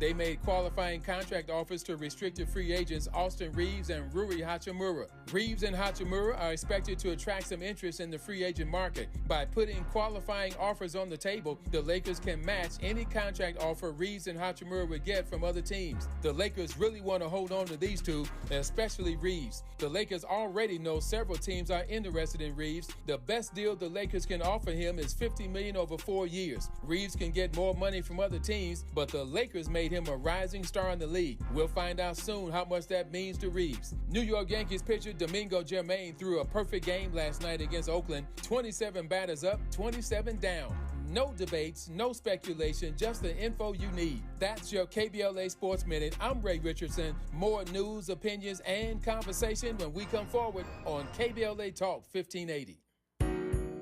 They made qualifying contract offers to restricted free agents Austin Reeves and Rui Hachimura. Reeves and Hachimura are expected to attract some interest in the free agent market. By putting qualifying offers on the table, the Lakers can match any contract offer Reeves and Hachimura would get from other teams. The Lakers really want to hold on to these two, especially Reeves. The Lakers already know several teams are interested in Reeves. The best deal the Lakers can offer him is $50 million over 4 years. Reeves can get more money from other teams, but the Lakers made him a rising star in the league. We'll find out soon how much that means to Reeves. New York Yankees pitcher Domingo Germain threw a perfect game last night against Oakland. 27 batters up, 27 down. No debates, no speculation, just the info you need. That's your KBLA Sports Minute. I'm Ray Richardson. More news, opinions, and conversation when we come forward on KBLA Talk 1580.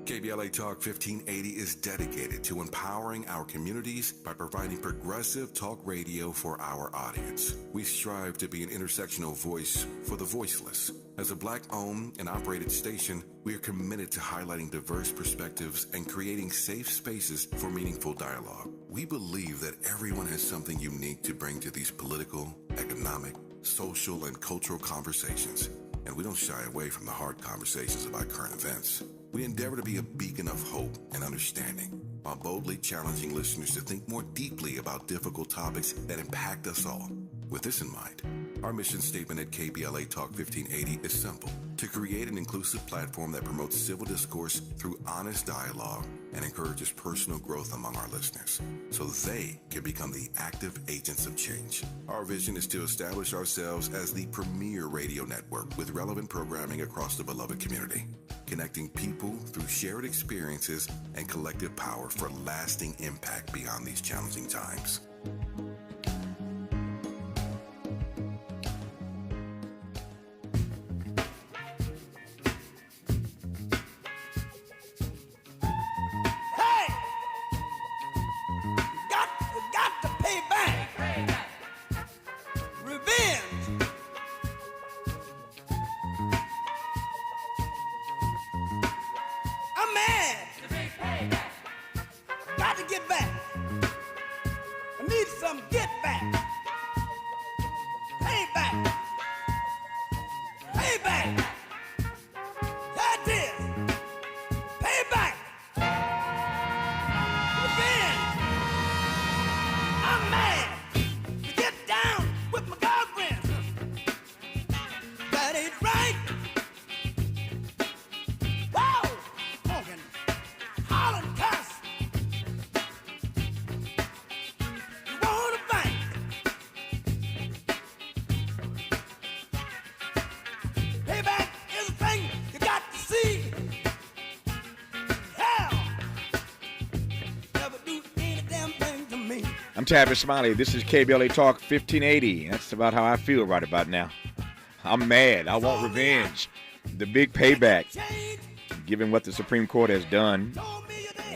KBLA Talk 1580 is dedicated to empowering our communities by providing progressive talk radio for our audience. We strive to be an intersectional voice for the voiceless. As a Black-owned and operated station, we are committed to highlighting diverse perspectives and creating safe spaces for meaningful dialogue. We believe that everyone has something unique to bring to these political, economic, social, and cultural conversations, and we don't shy away from the hard conversations about current events. We endeavor to be a beacon of hope and understanding, while boldly challenging listeners to think more deeply about difficult topics that impact us all. With this in mind, our mission statement at KBLA Talk 1580 is simple: to create an inclusive platform that promotes civil discourse through honest dialogue and encourages personal growth among our listeners, so they can become the active agents of change. Our vision is to establish ourselves as the premier radio network with relevant programming across the beloved community, connecting people through shared experiences and collective power for lasting impact beyond these challenging times. I'm Tavis Smiley. This is KBLA Talk 1580. That's about how I feel right about now. I'm mad. I want revenge. The big payback, given what the Supreme Court has done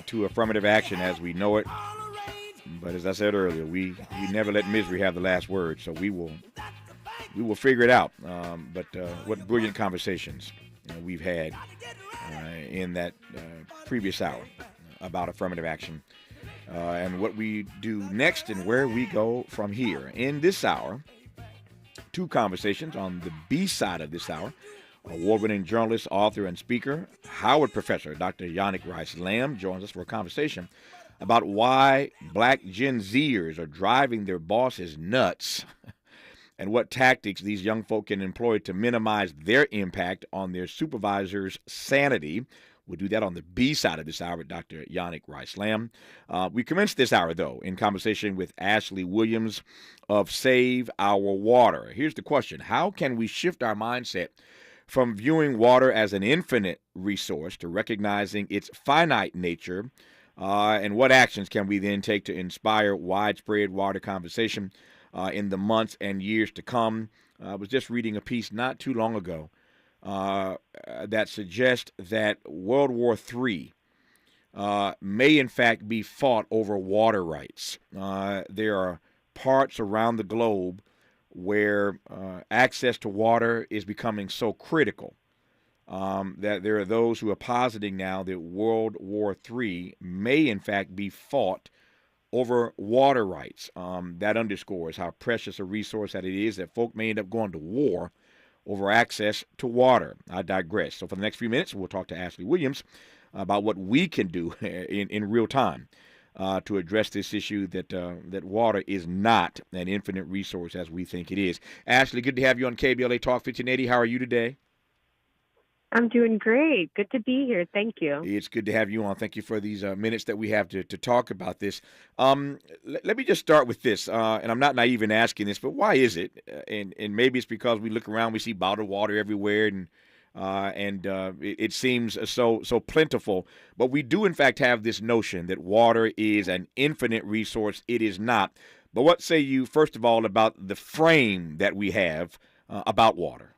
to affirmative action as we know it. But as I said earlier, we never let misery have the last word, so we will figure it out. But what brilliant conversations we've had in that previous hour about affirmative action. And what we do next and where we go from here. In this hour, two conversations on the B side of this hour. Award-winning journalist, author, and speaker, Howard professor Dr. Yanick Rice Lamb joins us for a conversation about why Black Gen-Zers are driving their bosses nuts and what tactics these young folk can employ to minimize their impact on their supervisors' sanity. We'll do that on the B side of this hour with Dr. Yanick Rice Lamb. We commenced this hour, though, in conversation with Ashley Williams of Save Our Water. Here's the question: how can we shift our mindset from viewing water as an infinite resource to recognizing its finite nature? And what actions can we then take to inspire widespread water conversation in the months and years to come? I was just reading a piece not too long ago that suggests that World War III may in fact be fought over water rights. There are parts around the globe where access to water is becoming so critical that there are those who are positing now that World War III may in fact be fought over water rights. That underscores how precious a resource that it is that folk may end up going to war over access to water. I digress. So for the next few minutes, we'll talk to Ashley Williams about what we can do in real time to address this issue that water is not an infinite resource as we think it is. Ashley, good to have you on KBLA Talk 1580. How are you today? I'm doing great. Good to be here. Thank you. It's good to have you on. Thank you for these minutes that we have to talk about this. Let me just start with this, and I'm not naive in asking this, but why is it? And maybe it's because we look around, we see bottled water everywhere, and it seems so plentiful. But we do, in fact, have this notion that water is an infinite resource. It is not. But what say you, first of all, about the frame that we have about water?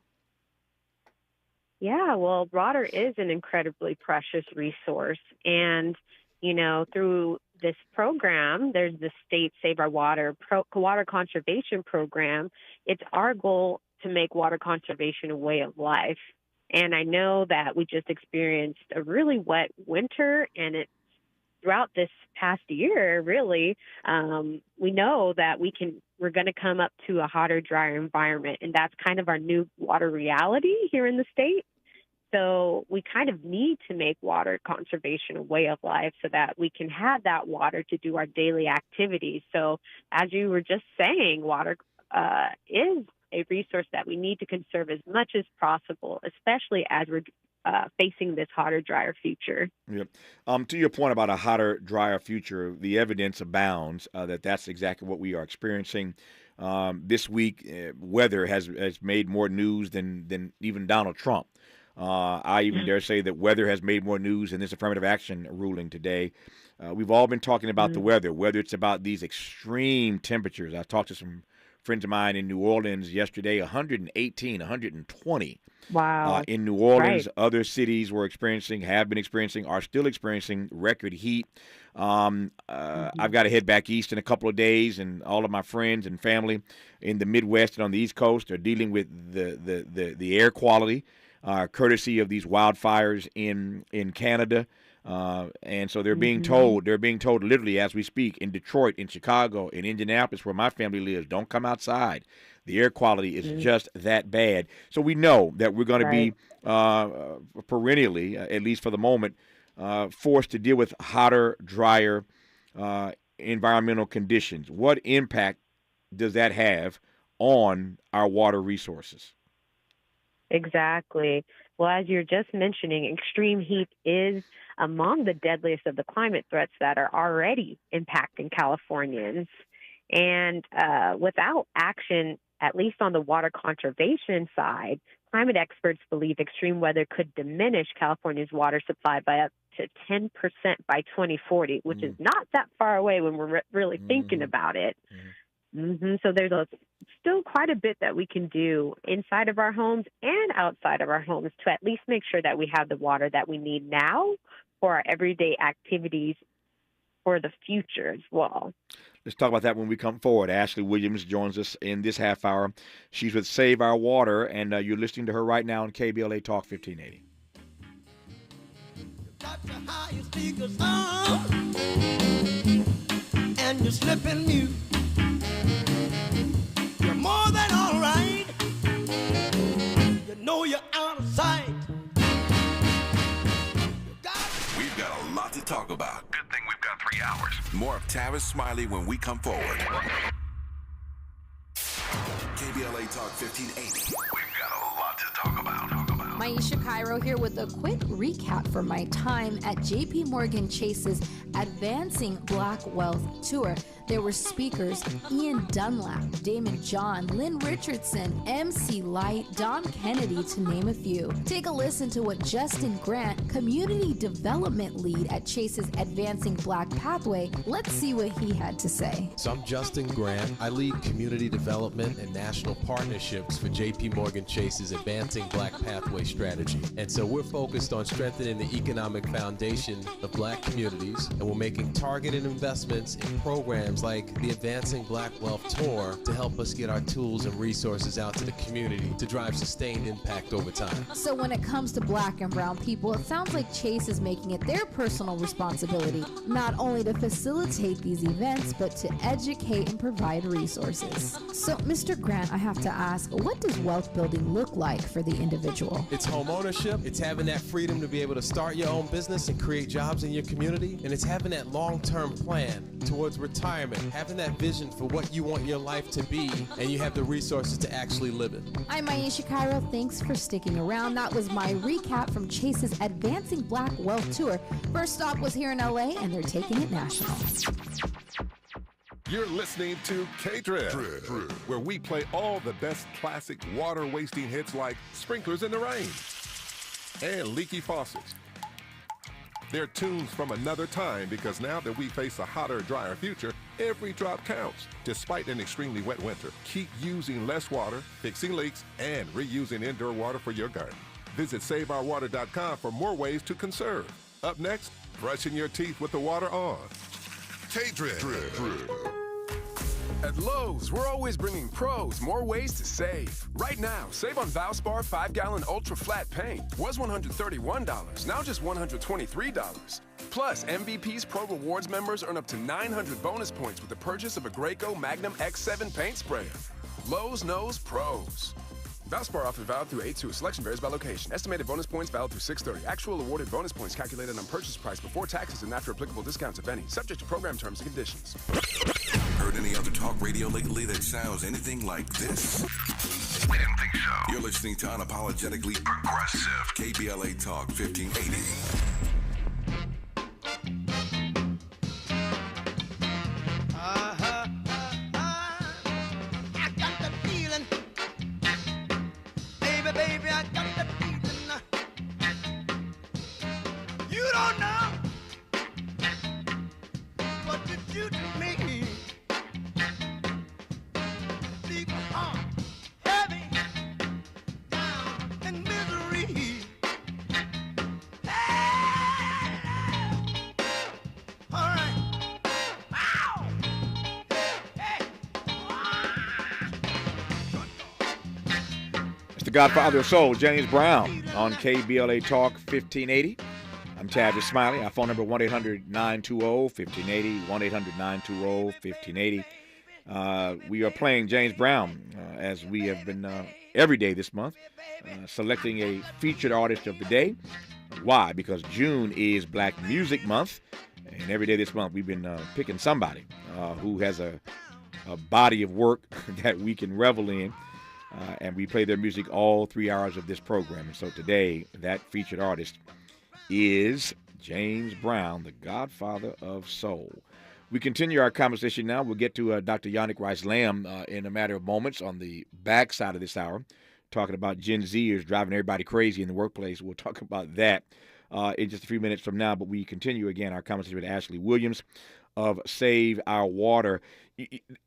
Yeah, well, water is an incredibly precious resource. And, through this program, there's the State Save Our Water water conservation program. It's our goal to make water conservation a way of life. And I know that we just experienced a really wet winter, and throughout this past year, really, we know that we're going to come up to a hotter, drier environment, and that's kind of our new water reality here in the state. So we kind of need to make water conservation a way of life so that we can have that water to do our daily activities. So as you were just saying, water is a resource that we need to conserve as much as possible, especially as we're facing this hotter, drier future. Yep. To your point about a hotter, drier future, the evidence abounds that that's exactly what we are experiencing. This week, weather has made more news than even Donald Trump. I even dare say that weather has made more news in this affirmative action ruling today. We've all been talking about the weather, whether it's about these extreme temperatures. I talked to some friends of mine in New Orleans yesterday, 118, 120. Wow. In New Orleans, right. Other cities have been experiencing, are still experiencing record heat. I've got to head back east in a couple of days, and all of my friends and family in the Midwest and on the East Coast are dealing with the air quality, courtesy of these wildfires in Canada. And so they're being told literally as we speak in Detroit, in Chicago, in Indianapolis, where my family lives, don't come outside. The air quality is just that bad. So we know that we're going to be perennially, at least for the moment, forced to deal with hotter, drier environmental conditions. What impact does that have on our water resources? Exactly. Well, as you're just mentioning, extreme heat is among the deadliest of the climate threats that are already impacting Californians. And without action, at least on the water conservation side, climate experts believe extreme weather could diminish California's water supply by up to 10% by 2040, which is not that far away when we're really thinking about it. So there's still quite a bit that we can do inside of our homes and outside of our homes to at least make sure that we have the water that we need now for our everyday activities for the future as well. Let's talk about that when we come forward. Ashley Williams joins us in this half hour. She's with Save Our Water, and you're listening to her right now on KBLA Talk 1580. Got your highest speakers on, and you're slipping mute. You're more than all right. You know you're out of sight. We've got a lot to talk about. Good thing we've got 3 hours. More of Tavis Smiley when we come forward. KBLA Talk 1580. We've got a lot to talk about. Maisha Cairo here with a quick recap from my time at JP Morgan Chase's Advancing Black Wealth Tour. There were speakers Ian Dunlap, Damon John, Lynn Richardson, MC Light, Don Kennedy, to name a few. Take a listen to what Justin Grant, Community Development Lead at Chase's Advancing Black Pathway, let's see what he had to say. So I'm Justin Grant. I lead community development and national partnerships for JP Morgan Chase's Advancing Black Pathway strategy. And so we're focused on strengthening the economic foundation of black communities, and we're making targeted investments in programs programs like the Advancing Black Wealth Tour to help us get our tools and resources out to the community to drive sustained impact over time. So when it comes to black and brown people, it sounds like Chase is making it their personal responsibility, not only to facilitate these events, but to educate and provide resources. So, Mr. Grant, I have to ask, what does wealth building look like for the individual? It's home ownership, it's having that freedom to be able to start your own business and create jobs in your community, and it's having that long-term plan towards retirement, having that vision for what you want your life to be, and you have the resources to actually live it. I'm Aisha Cairo. Thanks for sticking around. That was my recap from Chase's Advancing Black Wealth Tour. First stop was here in LA, and they're taking it national. You're listening to K-Drip, where we play all the best classic water-wasting hits like Sprinklers in the Rain and Leaky Faucets. They're tunes from another time because now that we face a hotter, drier future, every drop counts. Despite an extremely wet winter, keep using less water, fixing leaks, and reusing indoor water for your garden. Visit SaveOurWater.com for more ways to conserve. Up next, brushing your teeth with the water on. K-Drip. At Lowe's, we're always bringing pros more ways to save. Right now, save on Valspar 5-gallon Ultra Flat Paint. Was $131, now just $123. Plus, MVP's Pro Rewards members earn up to 900 bonus points with the purchase of a Graco Magnum X7 paint sprayer. Lowe's knows pros. Valspar offer valid through 8/2. Selection varies by location. Estimated bonus points valid through 6/30. Actual awarded bonus points calculated on purchase price before taxes and after applicable discounts, if any. Subject to program terms and conditions. Heard any other talk radio lately that sounds anything like this? We didn't think so. You're listening to Unapologetically Progressive. KBLA Talk 1580. Baby, I got the feeling. You don't know what you do to me. Leave my heart heavy, down in misery. Hey, all right. Ow. Hey, The Godfather of Soul, James Brown, on KBLA Talk 1580. I'm Tavis Smiley. Our phone number 1-800-920-1580, 1-800-920-1580. We are playing James Brown as we have been every day this month, selecting a featured artist of the day. Why? Because June is Black Music Month, and every day this month we've been picking somebody who has a body of work that we can revel in. And we play their music all 3 hours of this program. And so today, that featured artist is James Brown, the Godfather of Soul. We continue our conversation now. We'll get to Dr. Yanick Rice Lamb in a matter of moments on the back side of this hour, talking about Gen-Zers driving everybody crazy in the workplace. We'll talk about that in just a few minutes from now. But we continue, again, our conversation with Ashley Williams of Save Our Water.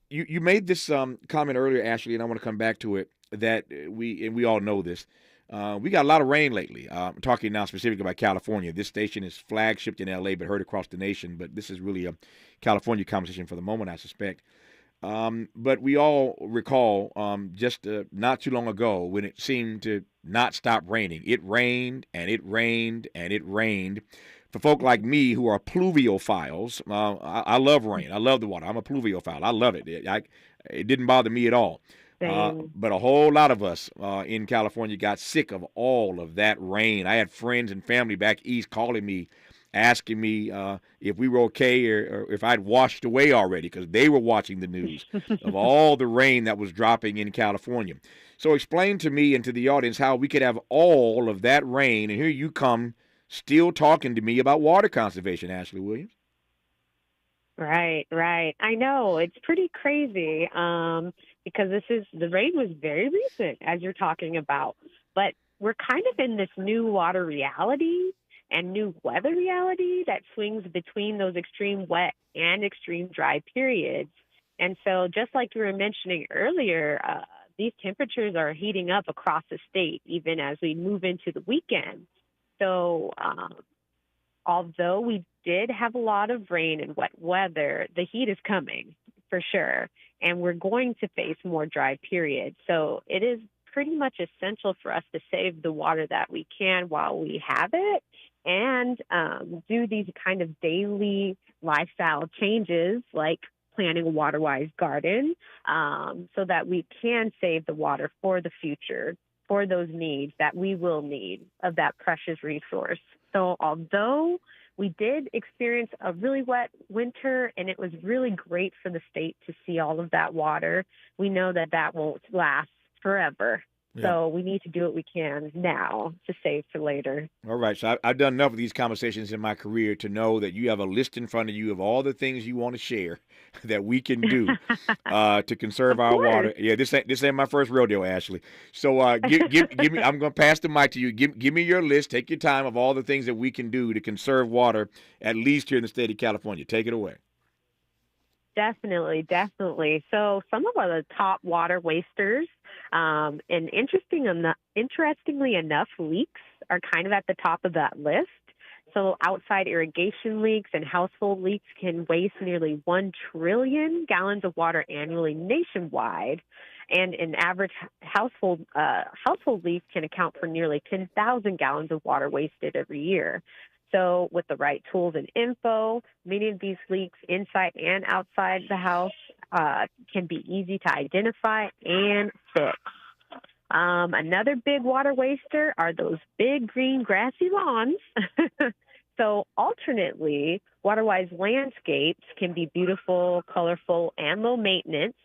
You made this comment earlier, Ashley, and I want to come back to it, that we all know this. We got a lot of rain lately. I'm talking now specifically about California. This station is flagshiped in L.A. but heard across the nation. But this is really a California conversation for the moment, I suspect. But we all recall just not too long ago when it seemed to not stop raining. It rained and it rained and it rained. For folk like me who are pluviophiles, I love rain. I love the water. I'm a pluviophile. I love it. It didn't bother me at all. But a whole lot of us in California got sick of all of that rain. I had friends and family back east calling me, asking me if we were okay or if I'd washed away already, because they were watching the news of all the rain that was dropping in California. So explain to me and to the audience how we could have all of that rain, and here you come still talking to me about water conservation, Ashley Williams. Right. I know. It's pretty crazy because the rain was very recent, as you're talking about. But we're kind of in this new water reality and new weather reality that swings between those extreme wet and extreme dry periods. And so just like you were mentioning earlier, these temperatures are heating up across the state, even as we move into the weekend. So although we did have a lot of rain and wet weather, the heat is coming for sure. And we're going to face more dry periods. So it is pretty much essential for us to save the water that we can while we have it, and do these kind of daily lifestyle changes like planting a water-wise garden, so that we can save the water for the future, for those needs that we will need of that precious resource. So although we did experience a really wet winter, and it was really great for the state to see all of that water, we know that that won't last forever. Yeah. So we need to do what we can now to save for later. All right. So I've done enough of these conversations in my career to know that you have a list in front of you of all the things you want to share that we can do to conserve our water. Yeah, this ain't my first rodeo, Ashley. So give me. I'm going to pass the mic to you. Give me your list. Take your time of all the things that we can do to conserve water, at least here in the state of California. Take it away. Definitely. So some of the top water wasters, and interestingly enough, leaks are kind of at the top of that list. So outside irrigation leaks and household leaks can waste nearly 1 trillion gallons of water annually nationwide. And an average household leak can account for nearly 10,000 gallons of water wasted every year. So with the right tools and info, many of these leaks inside and outside the house can be easy to identify and fix. Another big water waster are those big green grassy lawns. So alternately, water-wise landscapes can be beautiful, colorful, and low maintenance,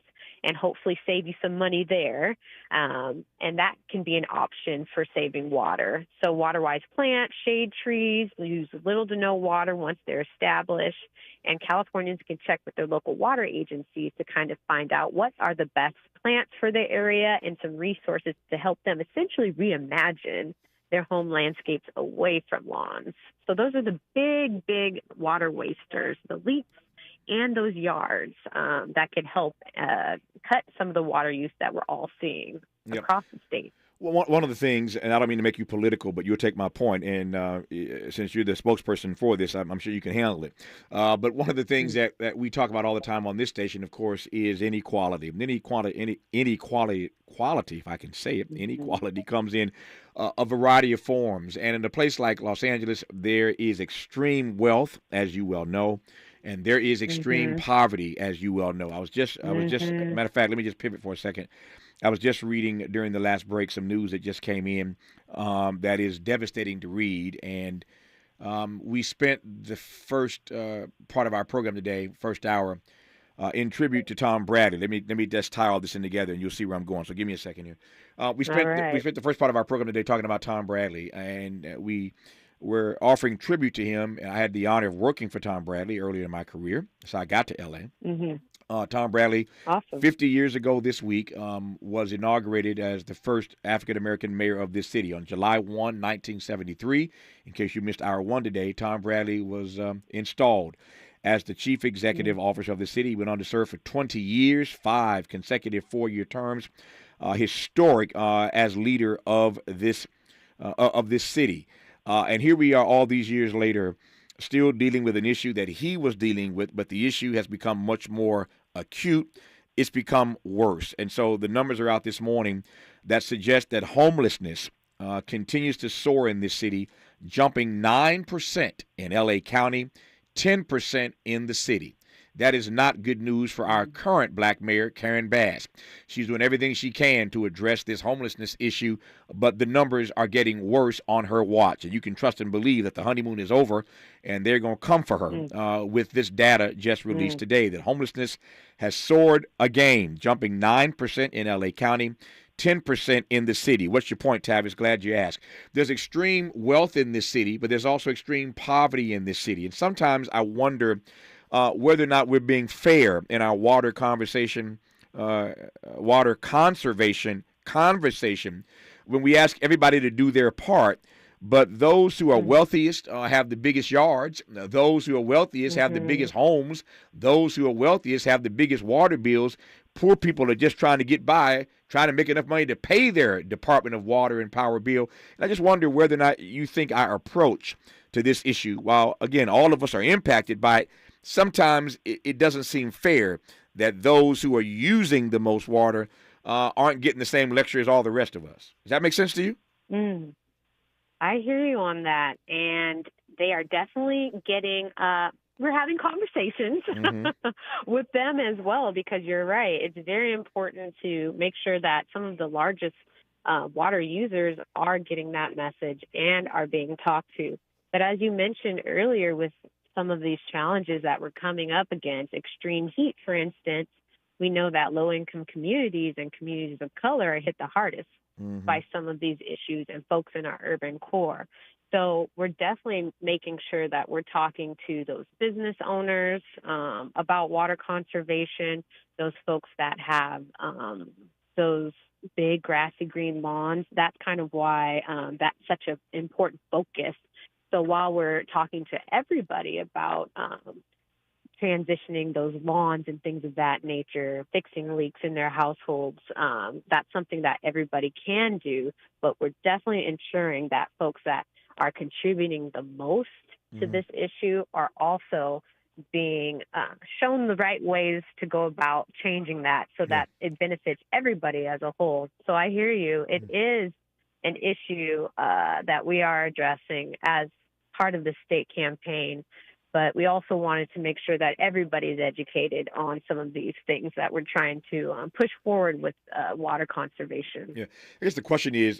and hopefully save you some money there. And that can be an option for saving water. So water-wise plants, shade trees, use little to no water once they're established. And Californians can check with their local water agencies to kind of find out what are the best plants for the area and some resources to help them essentially reimagine their home landscapes away from lawns. So those are the big water wasters, the leaks and those yards that could help cut some of the water use that we're all seeing across the state. Well, one of the things, and I don't mean to make you political, but you'll take my point, and since you're the spokesperson for this, I'm sure you can handle it. But one of the things that we talk about all the time on this station, of course, is inequality. Inequality, if I can say it, inequality comes in a variety of forms. And in a place like Los Angeles, there is extreme wealth, as you well know, and there is extreme poverty, as you well know. I was just, matter of fact, let me just pivot for a second. I was just reading during the last break some news that just came in that is devastating to read. And we spent the first part of our program today, first hour, in tribute to Tom Bradley. Let me just tie all this in together, and you'll see where I'm going. So give me a second here. We spent the first part of our program today talking about Tom Bradley, and we're offering tribute to him. And I had the honor of working for Tom Bradley earlier in my career, so I got to L.A. Tom Bradley, awesome. 50 years ago this week, was inaugurated as the first African-American mayor of this city on July 1, 1973. In case you missed hour one today, Tom Bradley was installed as the chief executive officer of the city. He went on to serve for 20 years, 5 consecutive 4-year terms, historic as leader of this city. And here we are all these years later, still dealing with an issue that he was dealing with, but the issue has become much more acute. It's become worse. And so the numbers are out this morning that suggest that homelessness continues to soar in this city, jumping 9% in L.A. County, 10% in the city. That is not good news for our current black mayor, Karen Bass. She's doing everything she can to address this homelessness issue, but the numbers are getting worse on her watch. And you can trust and believe that the honeymoon is over, and they're going to come for her with this data just released today, that homelessness has soared again, jumping 9% in L.A. County, 10% in the city. What's your point, Tavis? Glad you asked. There's extreme wealth in this city, but there's also extreme poverty in this city. And sometimes I wonder whether or not we're being fair in our water conversation, water conservation conversation, when we ask everybody to do their part. But those who are wealthiest have the biggest yards. Those who are wealthiest have the biggest homes. Those who are wealthiest have the biggest water bills. Poor people are just trying to get by, trying to make enough money to pay their Department of Water and Power bill. And I just wonder whether or not you think our approach to this issue. While, again, all of us are impacted by it, sometimes it doesn't seem fair that those who are using the most water aren't getting the same lecture as all the rest of us. Does that make sense to you? I hear you on that. And they are definitely getting we're having conversations with them as well, because you're right. It's very important to make sure that some of the largest water users are getting that message and are being talked to. But as you mentioned earlier, with some of these challenges that we're coming up against, extreme heat, for instance, we know that low-income communities and communities of color are hit the hardest by some of these issues, and folks in our urban core. So we're definitely making sure that we're talking to those business owners about water conservation, those folks that have those big grassy green lawns. That's kind of why that's such an important focus. So while we're talking to everybody about transitioning those lawns and things of that nature, fixing leaks in their households, that's something that everybody can do, but we're definitely ensuring that folks that are contributing the most to this issue are also being shown the right ways to go about changing that so that it benefits everybody as a whole. So I hear you. It is an issue that we are addressing as part of the state campaign, but we also wanted to make sure that everybody's educated on some of these things that we're trying to push forward with water conservation. Yeah, I guess the question is,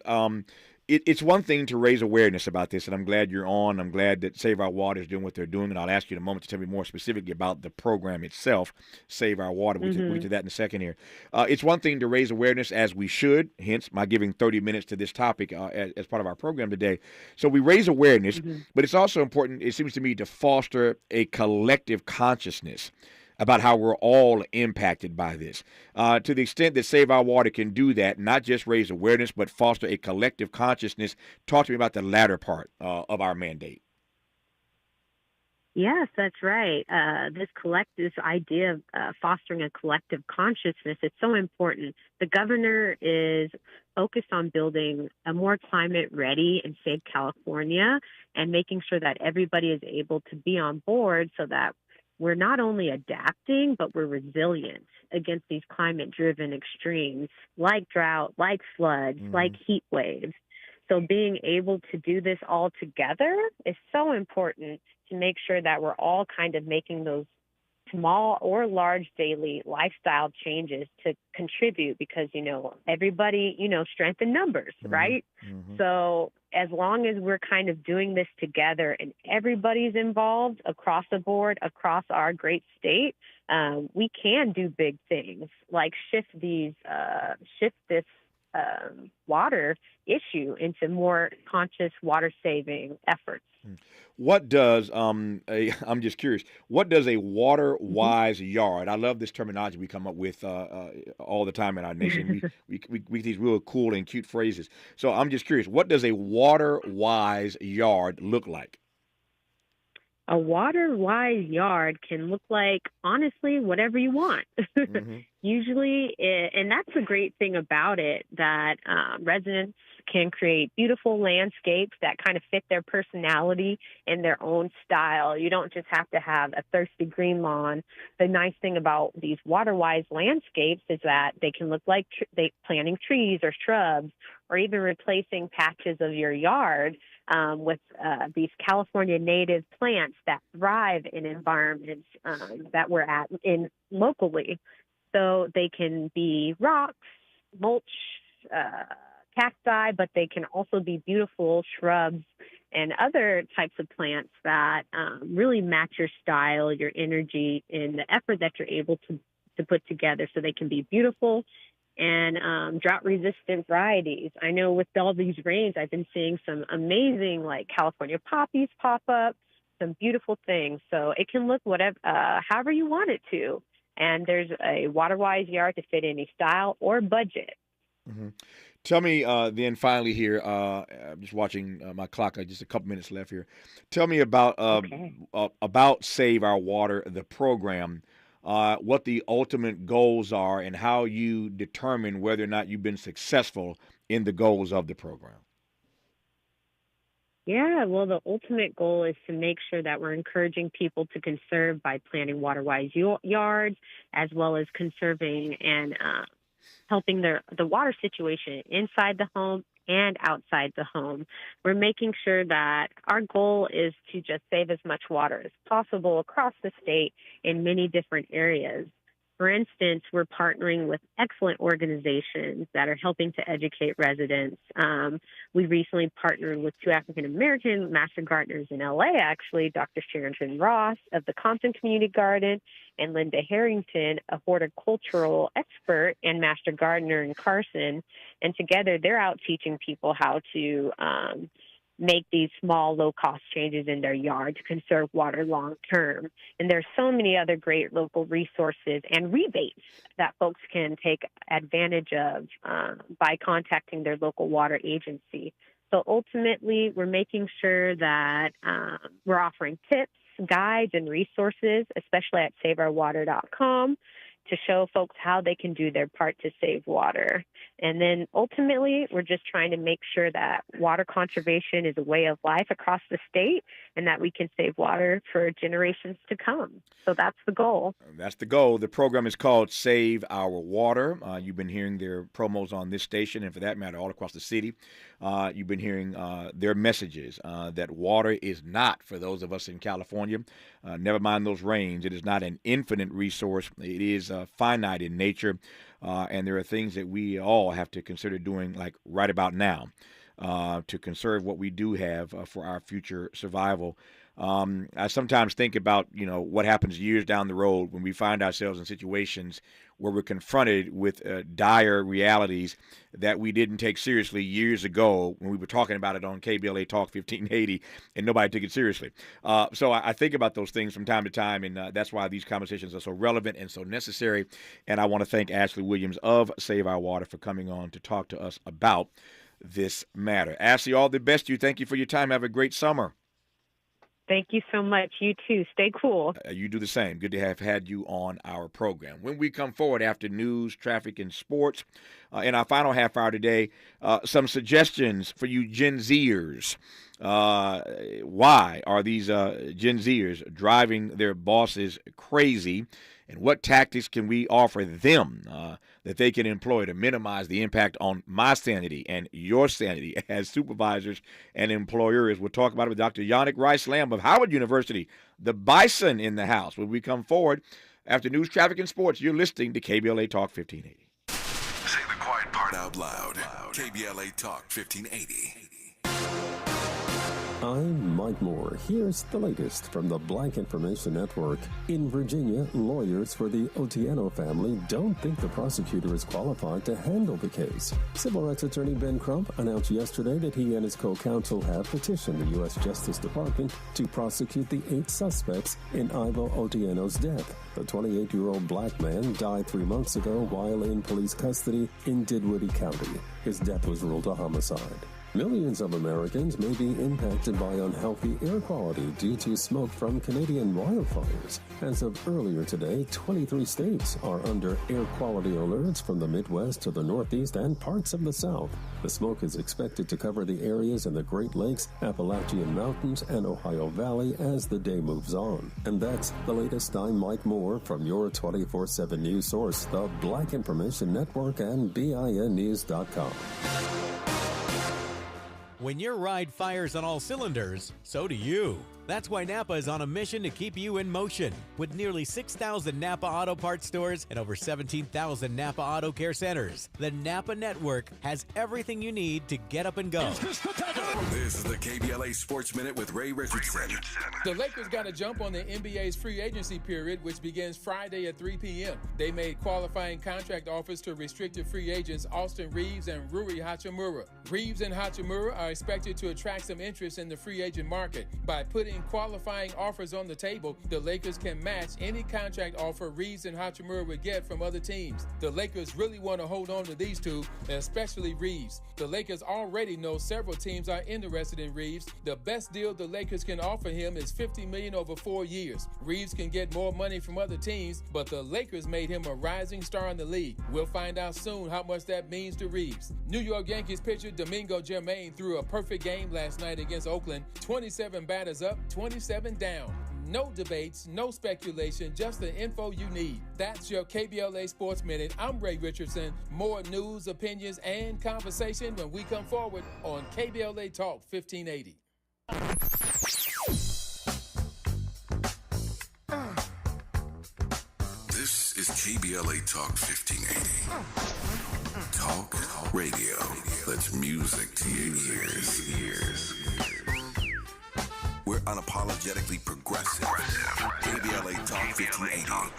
it's one thing to raise awareness about this, and I'm glad you're on. I'm glad that Save Our Water is doing what they're doing, and I'll ask you in a moment to tell me more specifically about the program itself, Save Our Water. We'll get to that in a second here. It's one thing to raise awareness, as we should, hence my giving 30 minutes to this topic as part of our program today. So we raise awareness, but it's also important, it seems to me, to foster a collective consciousness about how we're all impacted by this. To the extent that Save Our Water can do that, not just raise awareness, but foster a collective consciousness. Talk to me about the latter part of our mandate. Yes, that's right. This idea of fostering a collective consciousness is so important. The governor is focused on building a more climate-ready and safe California and making sure that everybody is able to be on board so that we're not only adapting, but we're resilient against these climate-driven extremes like drought, like floods, like heat waves. So being able to do this all together is so important to make sure that we're all kind of making those small or large daily lifestyle changes to contribute because, everybody, strength in numbers, right? So as long as we're kind of doing this together and everybody's involved across the board, across our great state, we can do big things like shift this water issue into more conscious water saving efforts. What does I'm just curious, what does a water wise yard? I love this terminology we come up with all the time in our nation. we these real cool and cute phrases. So I'm just curious, what does a water wise yard look like? A water-wise yard can look like, honestly, whatever you want. Usually, and that's the great thing about it, that residents can create beautiful landscapes that kind of fit their personality and their own style. You don't just have to have a thirsty green lawn. The nice thing about these water-wise landscapes is that they can look like planting trees or shrubs, or even replacing patches of your yard with these California native plants that thrive in environments that we're at in locally. So they can be rocks, mulch, cacti, but they can also be beautiful shrubs and other types of plants that really match your style, your energy, and the effort that you're able to put together. So they can be beautiful and drought-resistant varieties. I know with all these rains, I've been seeing some amazing, like California poppies pop up, some beautiful things. So it can look however you want it to. And there's a water-wise yard to fit any style or budget. Tell me then finally here, I'm just watching my clock, just a couple minutes left here. Tell me about Save Our Water, the program, what the ultimate goals are and how you determine whether or not you've been successful in the goals of the program. Yeah, well, the ultimate goal is to make sure that we're encouraging people to conserve by planting water-wise yards, as well as conserving and helping the water situation inside the home and outside the home. We're making sure that our goal is to just save as much water as possible across the state in many different areas. For instance, we're partnering with excellent organizations that are helping to educate residents. We recently partnered with 2 African-American master gardeners in LA, actually, Dr. Sharon Ross of the Compton Community Garden and Linda Harrington, a horticultural expert and master gardener in Carson. And together, they're out teaching people how to make these small, low-cost changes in their yard to conserve water long-term. And there's so many other great local resources and rebates that folks can take advantage of by contacting their local water agency. So ultimately, we're making sure that we're offering tips, guides, and resources, especially at saveourwater.com, to show folks how they can do their part to save water. And then ultimately, we're just trying to make sure that water conservation is a way of life across the state and that we can save water for generations to come. So that's the goal. That's the goal. The program is called Save Our Water. You've been hearing their promos on this station and, for that matter, all across the city. You've been hearing their messages that water is not, for those of us in California, never mind those rains, it is not an infinite resource. It is finite in nature, and there are things that we all have to consider doing, like right about now, to conserve what we do have for our future survival. I sometimes think about, what happens years down the road when we find ourselves in situations where we're confronted with dire realities that we didn't take seriously years ago when we were talking about it on KBLA Talk 1580 and nobody took it seriously. So I think about those things from time to time, and that's why these conversations are so relevant and so necessary. And I want to thank Ashley Williams of Save Our Water for coming on to talk to us about this matter. Ashley, all the best to you. Thank you for your time. Have a great summer. Thank you so much. You too. Stay cool. You do the same. Good to have had you on our program. When we come forward after news, traffic, and sports, in our final half hour today, some suggestions for you Gen-Zers. Why are these Gen-Zers driving their bosses crazy? And what tactics can we offer them that they can employ to minimize the impact on my sanity and your sanity as supervisors and employers? We'll talk about it with Dr. Yanick Rice Lamb of Howard University, the Bison in the house. When we come forward after news, traffic, and sports, you're listening to KBLA Talk 1580. Say the quiet part out loud. KBLA Talk 1580. I'm Mike Moore. Here's the latest from the Black Information Network. In Virginia, lawyers for the Otieno family don't think the prosecutor is qualified to handle the case. Civil rights attorney Ben Crump announced yesterday that he and his co-counsel have petitioned the U.S. Justice Department to prosecute the 8 suspects in Ivo Otieno's death. The 28-year-old black man died 3 months ago while in police custody in Dinwiddie County. His death was ruled a homicide. Millions of Americans may be impacted by unhealthy air quality due to smoke from Canadian wildfires. As of earlier today, 23 states are under air quality alerts from the Midwest to the Northeast and parts of the South. The smoke is expected to cover the areas in the Great Lakes, Appalachian Mountains, and Ohio Valley as the day moves on. And that's the latest. I'm Mike Moore from your 24/7 news source, the Black Information Network and BINnews.com. When your ride fires on all cylinders, so do you. That's why Napa is on a mission to keep you in motion. With nearly 6,000 Napa Auto Parts stores and over 17,000 Napa Auto Care centers, the Napa Network has everything you need to get up and go. This is the KBLA Sports Minute with Ray Richardson. The Lakers got a jump on the NBA's free agency period, which begins Friday at 3 p.m. They made qualifying contract offers to restricted free agents Austin Reeves and Rui Hachimura. Reeves and Hachimura are expected to attract some interest in the free agent market by putting putting qualifying offers on the table, the Lakers can match any contract offer Reeves and Hachimura would get from other teams. The Lakers really want to hold on to these two, especially Reeves. The Lakers already know several teams are interested in Reeves. The best deal the Lakers can offer him is $50 million over 4 years. Reeves can get more money from other teams, but the Lakers made him a rising star in the league. We'll find out soon how much that means to Reeves. New York Yankees pitcher Domingo Germain threw a perfect game last night against Oakland. 27 batters up, 27 down. No debates, no speculation, just the info you need. That's your KBLA Sports Minute. I'm Ray Richardson. More news, opinions, and conversation when we come forward on KBLA Talk 1580. This is KBLA Talk 1580. Talk radio. That's music to your ears. We're unapologetically progressive. KBLA Talk 1580.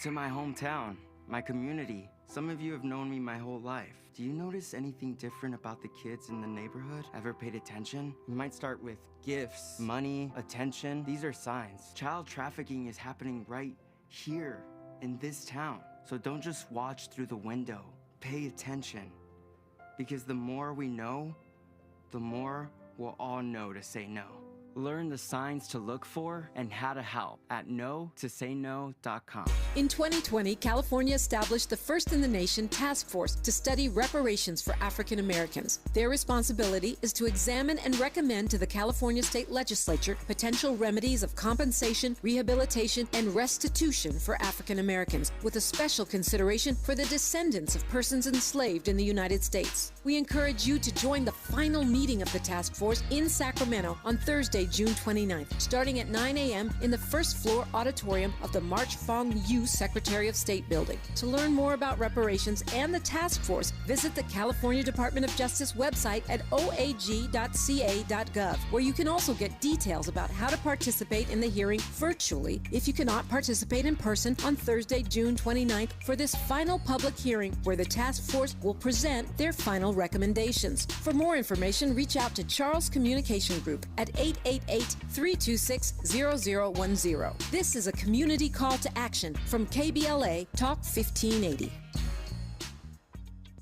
To my hometown, my community. Some of you have known me my whole life. Do you notice anything different about the kids in the neighborhood? Ever paid attention? We might start with gifts, money, attention. These are signs. Child trafficking is happening right here in this town. So don't just watch through the window. Pay attention. Because the more we know, the more we'll all know to say no. Learn the signs to look for and how to help at no-to-say-no.com. In 2020, California established the first in the nation task force to study reparations for African Americans. Their responsibility is to examine and recommend to the California State Legislature potential remedies of compensation, rehabilitation, and restitution for African Americans, with a special consideration for the descendants of persons enslaved in the United States. We encourage you to join the final meeting of the task force in Sacramento on Thursday, June 29th, starting at 9 a.m. in the first floor auditorium of the March Fong Yu Secretary of State Building. To learn more about reparations and the task force, visit the California Department of Justice website at oag.ca.gov, where you can also get details about how to participate in the hearing virtually if you cannot participate in person on Thursday, June 29th for this final public hearing where the task force will present their final recommendations. For more information, reach out to Charles Communication Group at 888-326-0010. This is a community call to action from KBLA Talk 1580.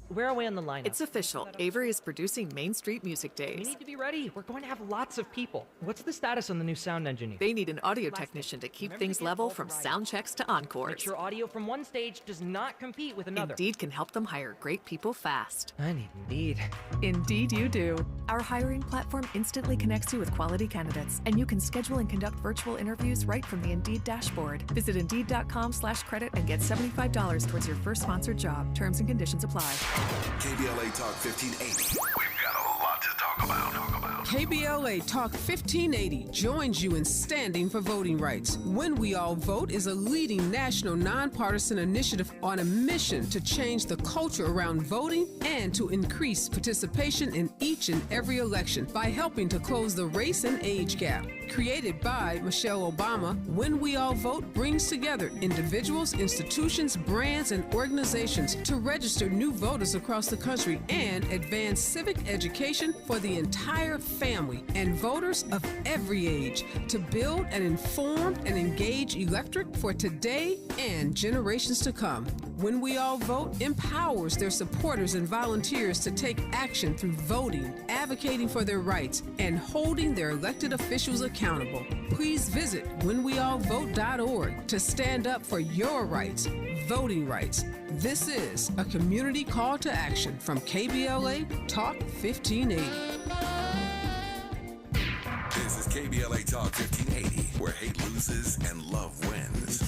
Where are we on the lineup? It's official. Avery is producing Main Street Music Days. We need to be ready. We're going to have lots of people. What's the status on the new sound engineer? They need an audio technician to keep things level from sound checks to encores. Make sure audio from one stage does not compete with another. Indeed can help them hire great people fast. I need Indeed. Indeed you do. Our hiring platform instantly connects you with quality candidates, and you can schedule and conduct virtual interviews right from the Indeed dashboard. Visit Indeed.com/credit and get $75 towards your first sponsored job. Terms and conditions apply. KBLA Talk 1580. We've got a lot to talk about. KBLA Talk 1580 joins you in standing for voting rights. When We All Vote is a leading national nonpartisan initiative on a mission to change the culture around voting and to increase participation in each and every election by helping to close the race and age gap. Created by Michelle Obama, When We All Vote brings together individuals, institutions, brands, and organizations to register new voters across the country and advance civic education for the entire family and voters of every age to build an informed and engaged electorate for today and generations to come. When We All Vote empowers their supporters and volunteers to take action through voting, advocating for their rights, and holding their elected officials accountable. Please visit whenweallvote.org to stand up for your rights, voting rights. This is a community call to action from KBLA Talk 1580. This is KBLA Talk 1580, where hate loses and love wins.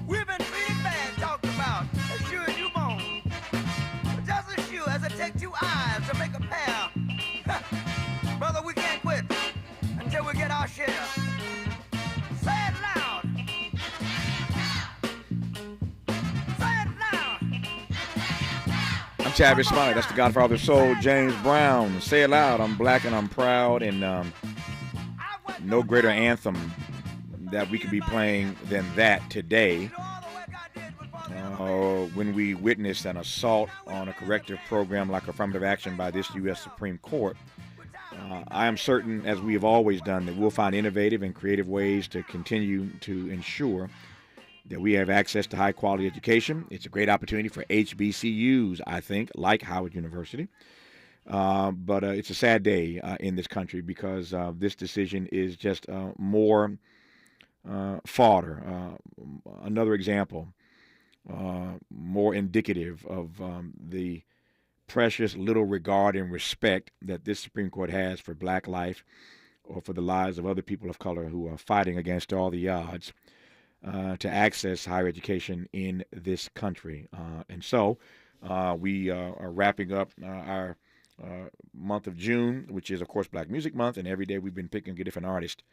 We've been treated bad, talked about, as sure as you born. But just as Tavis Smiley. That's the Godfather of Soul, James Brown. Say it loud. I'm black and I'm proud. And no greater anthem that we could be playing than that today. When we witnessed an assault on a corrective program like affirmative action by this U.S. Supreme Court, I am certain, as we have always done, that we'll find innovative and creative ways to continue to ensure that we have access to high-quality education. It's a great opportunity for HBCUs, I think, like Howard University. But it's a sad day in this country because this decision is just more fodder. Another example, more indicative of the precious little regard and respect that this Supreme Court has for black life or for the lives of other people of color who are fighting against all the odds to access higher education in this country. And so we are wrapping up our month of June, which is, of course, Black Music Month, and every day we've been picking a different artist,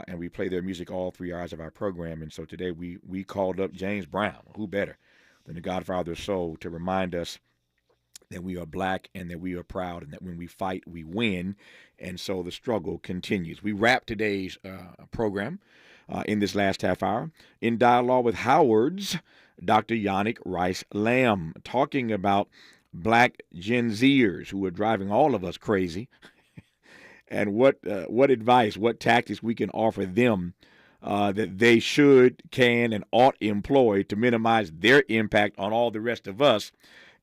and we play their music all 3 hours of our program. And so today we called up James Brown. Who better than the Godfather of Soul to remind us that we are black and that we are proud and that when we fight, we win. And so the struggle continues. We wrap today's program in this last half hour in dialogue with Howard's Dr. Yanick Rice Lamb, talking about Black Gen-Zers who are driving all of us crazy and what advice, what tactics we can offer them that they should, can, and ought employ to minimize their impact on all the rest of us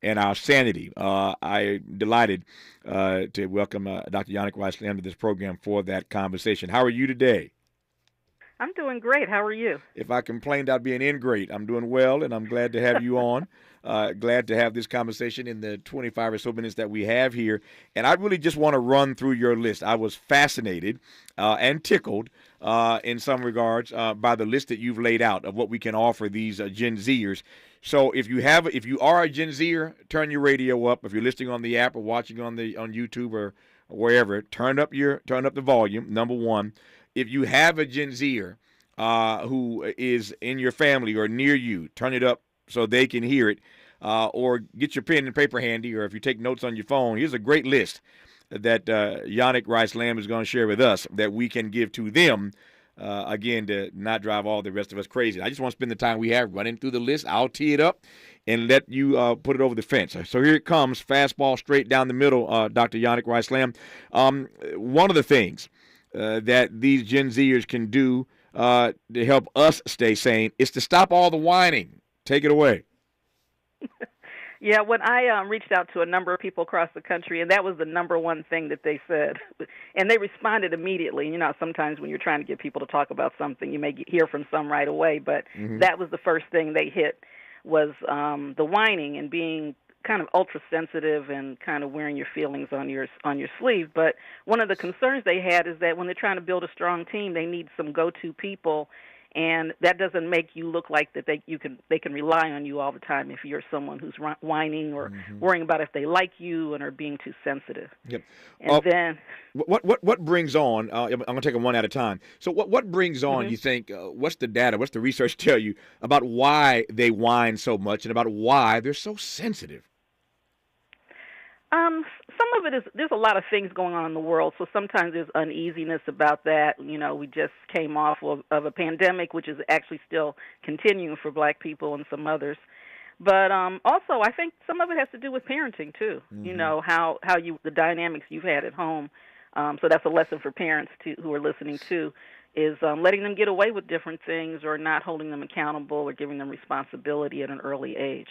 and our sanity. I am delighted to welcome Dr. Yanick Rice Lamb to this program for that conversation. How are you today? I'm doing great. How are you? If I complained, I'd be an ingrate. I'm doing well, and I'm glad to have you on. Glad to have this conversation in the 25 or so minutes that we have here. And I really just want to run through your list. I was fascinated and tickled in some regards by the list that you've laid out of what we can offer these Gen Zers. So if you are a Gen Zer, turn your radio up. If you're listening on the app or watching on YouTube or wherever, turn up the volume. Number one. If you have a Gen Zer who is in your family or near you, turn it up so they can hear it, or get your pen and paper handy, or if you take notes on your phone, here's a great list that Yanick Rice Lamb is going to share with us that we can give to them, again, to not drive all the rest of us crazy. I just want to spend the time we have running through the list. I'll tee it up and let you put it over the fence. So here it comes, fastball straight down the middle, Dr. Yanick Rice Lamb. One of the things that these Gen Zers can do to help us stay sane is to stop all the whining. Take it away. Yeah, when I reached out to a number of people across the country, and that was the number one thing that they said, and they responded immediately. You know, sometimes when you're trying to get people to talk about something, you may hear from some right away, but that was the first thing they hit was the whining and being kind of ultra sensitive and kind of wearing your feelings on your sleeve. But one of the concerns they had is that when they're trying to build a strong team, they need some go-to people, and that doesn't make you look like that they can rely on you all the time if you're someone who's whining or worrying about if they like you and are being too sensitive. Yep. And then what brings on? I'm going to take them one at a time. So what brings on? You think? What's the data? What's the research tell you about why they whine so much and about why they're so sensitive? Some of it is there's a lot of things going on in the world, so sometimes there's uneasiness about that. You know, we just came off of a pandemic, which is actually still continuing for black people and some others. But also, I think some of it has to do with parenting too. You know, how the dynamics you've had at home. So that's a lesson for parents who are listening too, is letting them get away with different things or not holding them accountable or giving them responsibility at an early age.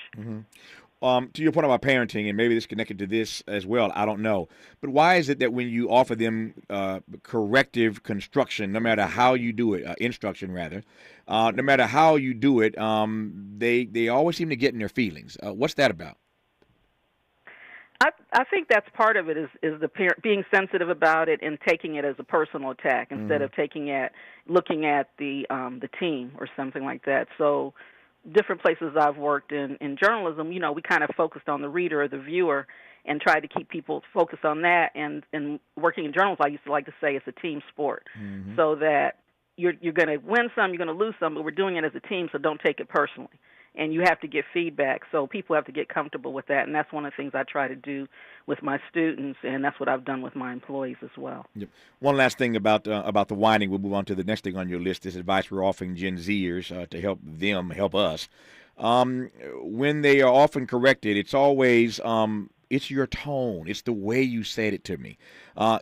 To your point about parenting, and maybe this is connected to this as well, I don't know. But why is it that when you offer them corrective construction, no matter how you do it, instruction rather, no matter how you do it, they always seem to get in their feelings? What's that about? I think that's part of it is the parent being sensitive about it and taking it as a personal attack instead of looking at the team or something like that. So different places I've worked in journalism, you know, we kind of focused on the reader or the viewer and tried to keep people focused on that. And working in journalism, I used to like to say it's a team sport, so that you're going to win some, you're going to lose some, but we're doing it as a team, so don't take it personally. and you have to get feedback. So people have to get comfortable with that, and that's one of the things I try to do with my students, and that's what I've done with my employees as well. Yep. One last thing about the whining. We'll move on to the next thing on your list. This advice we're offering Gen Zers to help them help us. When they are often corrected, it's always it's your tone. It's the way you said it to me.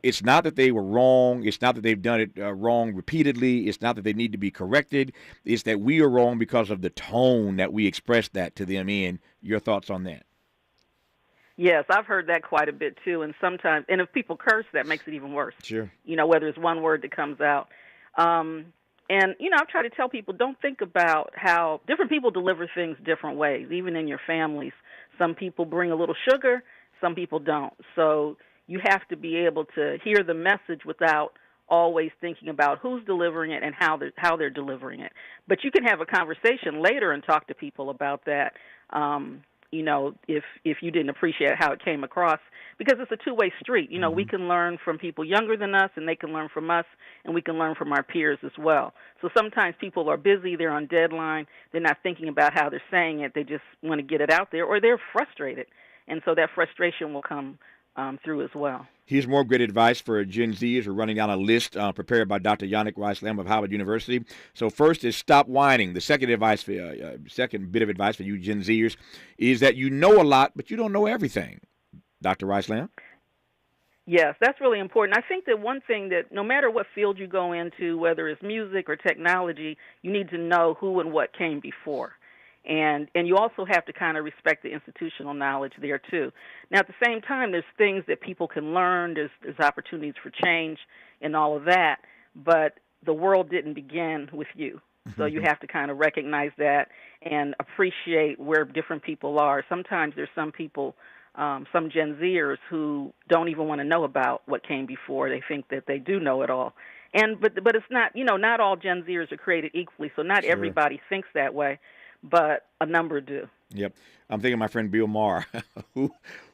It's not that they were wrong. It's not that they've done it wrong repeatedly. It's not that they need to be corrected. It's that we are wrong because of the tone that we expressed that to them in. Your thoughts on that? Yes, I've heard that quite a bit too, and sometimes, and if people curse, that makes it even worse. Sure. Whether it's one word that comes out. And, I've tried to tell people, don't think about how different people deliver things different ways, even in your families. Some people bring a little sugar, some people don't. So you have to be able to hear the message without always thinking about who's delivering it and how they're delivering it. But you can have a conversation later and talk to people about that, if you didn't appreciate how it came across, because it's a two-way street. We can learn from people younger than us, and they can learn from us, and we can learn from our peers as well. So sometimes people are busy, they're on deadline, they're not thinking about how they're saying it, they just want to get it out there, or they're frustrated, and so that frustration will come through as well. Here's more great advice for Gen Zers. We're running down a list prepared by Dr. Yanick Rice Lamb of Howard University. So first is stop whining. The second second bit of advice for you Gen Zers is that you know a lot, but you don't know everything. Dr. Rice Lamb? Yes, that's really important. I think that one thing that no matter what field you go into, whether it's music or technology, you need to know who and what came before. And you also have to kind of respect the institutional knowledge there, too. Now, at the same time, there's things that people can learn. There's opportunities for change and all of that. But the world didn't begin with you. So you have to kind of recognize that and appreciate where different people are. Sometimes there's some people, some Gen Zers, who don't even want to know about what came before. They think that they do know it all. But it's not, not all Gen Zers are created equally. So not everybody thinks that way. But a number do. Yep. I'm thinking of my friend Bill Maher,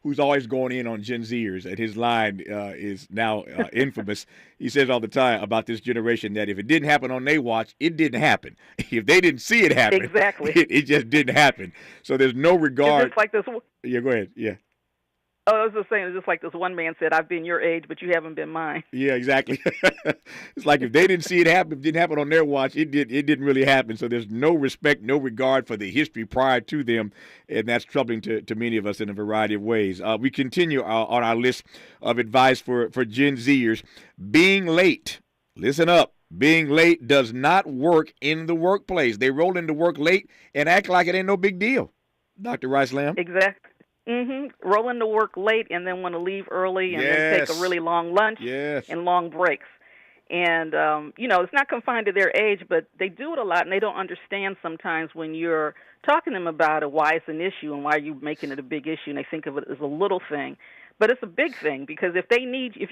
who's always going in on Gen Zers, and his line is now infamous. He says all the time about this generation that if it didn't happen on their watch, it didn't happen. If they didn't see it happen, exactly, it just didn't happen. So there's no regard. It's like this. Yeah, go ahead. Yeah. Oh, I was just saying, it's just like this one man said, I've been your age, but you haven't been mine. Yeah, exactly. It's like if they didn't see it happen, if it didn't happen on their watch, it didn't really happen. So there's no respect, no regard for the history prior to them, and that's troubling to many of us in a variety of ways. We continue on our list of advice for Gen Zers. Being late, listen up, being late does not work in the workplace. They roll into work late and act like it ain't no big deal. Dr. Rice Lamb? Exactly. Roll into work late and then want to leave early and then take a really long lunch and long breaks. And, it's not confined to their age, but they do it a lot, and they don't understand sometimes when you're talking to them about it, why it's an issue and why you're making it a big issue, and they think of it as a little thing. But it's a big thing, because if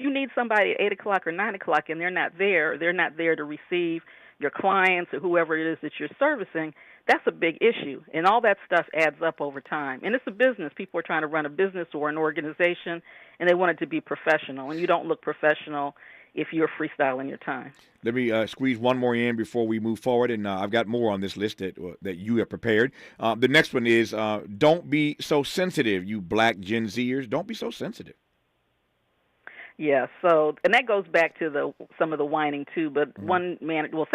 you need somebody at 8 o'clock or 9 o'clock and they're not there to receive your clients or whoever it is that you're servicing, that's a big issue. And all that stuff adds up over time. And it's a business. People are trying to run a business or an organization, and they want it to be professional. And you don't look professional if you're freestyling your time. Let me squeeze one more in before we move forward, and I've got more on this list that you have prepared. The next one is don't be so sensitive, you Black Gen Zers. Don't be so sensitive. Yeah, so, and that goes back to some of the whining too, but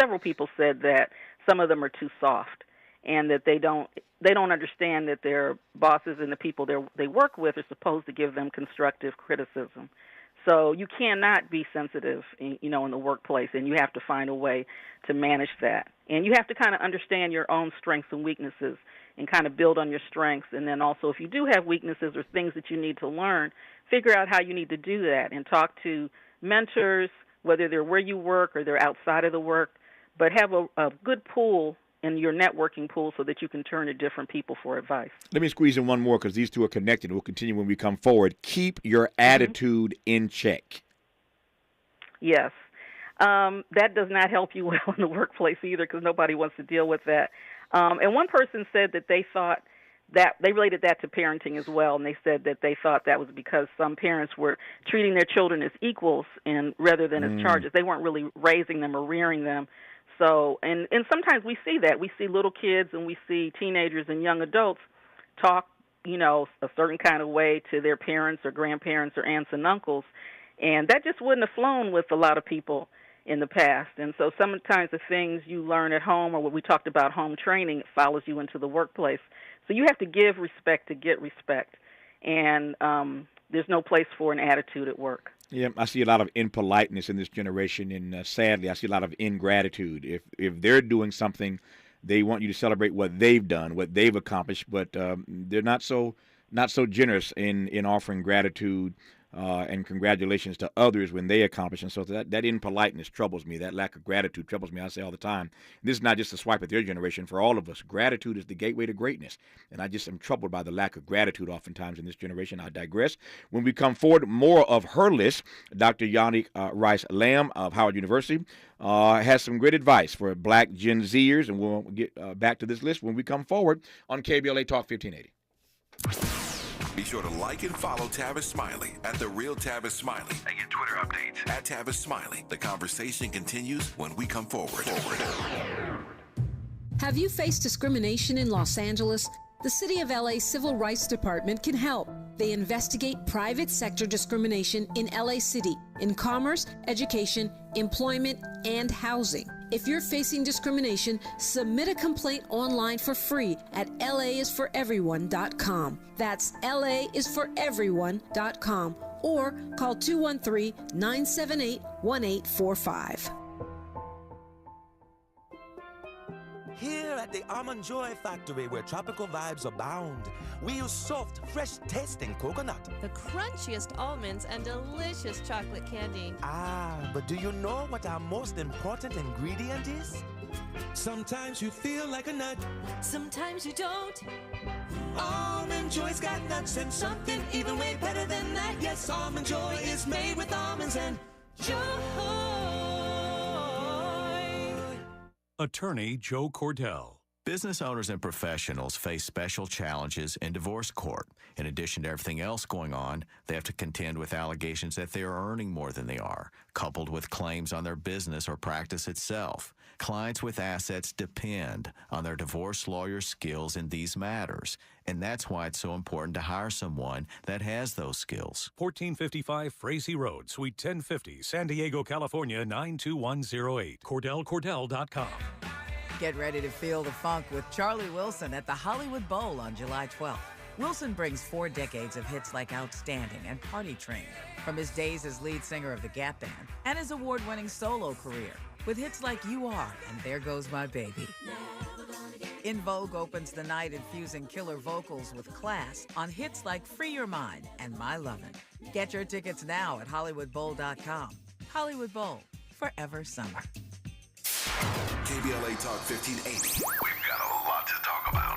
several people said that some of them are too soft, and that they don't understand that their bosses and the people they work with are supposed to give them constructive criticism. So you cannot be sensitive, in the workplace, and you have to find a way to manage that. And you have to kind of understand your own strengths and weaknesses and kind of build on your strengths. And then also, if you do have weaknesses or things that you need to learn, figure out how you need to do that and talk to mentors, whether they're where you work or they're outside of the work, but have a good pool in your networking pool so that you can turn to different people for advice. Let me squeeze in one more because these two are connected. We'll continue when we come forward. Keep your attitude in check. Yes. That does not help you well in the workplace either, because nobody wants to deal with that. And one person said that they thought that they related that to parenting as well, and they said that they thought that was because some parents were treating their children as equals and rather than as charges. They weren't really raising them or rearing them. So, and sometimes we see that. We see little kids and we see teenagers and young adults talk, a certain kind of way to their parents or grandparents or aunts and uncles, and that just wouldn't have flown with a lot of people in the past. And so sometimes the things you learn at home, or what we talked about, home training, it follows you into the workplace. So you have to give respect to get respect, and there's no place for an attitude at work. Yeah, I see a lot of impoliteness in this generation, and sadly, I see a lot of ingratitude. If they're doing something, they want you to celebrate what they've done, what they've accomplished, but they're not so generous in offering gratitude and congratulations to others when they accomplish. And so that impoliteness troubles me. That lack of gratitude troubles me. I say all the time, this is not just a swipe at their generation. For all of us, gratitude is the gateway to greatness. And I just am troubled by the lack of gratitude oftentimes in this generation. I digress. When we come forward, more of her list. Dr. Yanick Rice Lamb of Howard University has some great advice for Black Gen-Zers, and we'll get back to this list when we come forward on KBLA Talk 1580. Be sure to like and follow Tavis Smiley at The Real Tavis Smiley and get Twitter updates at Tavis Smiley. The conversation continues when we come forward. Have you faced discrimination in Los Angeles? The City of LA Civil Rights Department can help. They investigate private sector discrimination in LA City in commerce, education, employment, and housing. If you're facing discrimination, submit a complaint online for free at laisforeveryone.com. That's laisforeveryone.com, or call 213-978-1845. Here at the Almond Joy Factory, where tropical vibes abound, we use soft, fresh-tasting coconut. The crunchiest almonds and delicious chocolate candy. Ah, but do you know what our most important ingredient is? Sometimes you feel like a nut. Sometimes you don't. Almond Joy's got nuts and something even way better than that. Yes, Almond Joy is made with almonds and joy. Attorney Joe Cordell. Business owners and professionals face special challenges in divorce court. In addition to everything else going on, they have to contend with allegations that they are earning more than they are, coupled with claims on their business or practice itself. Clients with assets depend on their divorce lawyer's skills in these matters, and that's why it's so important to hire someone that has those skills. 1455 Frazee Road, Suite 1050, San Diego, California, 92108. CordellCordell.com. Get ready to feel the funk with Charlie Wilson at the Hollywood Bowl on July 12th. Wilson brings 4 decades of hits like Outstanding and Party Train from his days as lead singer of the Gap Band and his award-winning solo career with hits like You Are and There Goes My Baby. In Vogue opens the night infusing killer vocals with class on hits like Free Your Mind and My Lovin'. Get your tickets now at HollywoodBowl.com. Hollywood Bowl, forever summer. KBLA Talk 1580. We've got a lot to talk about.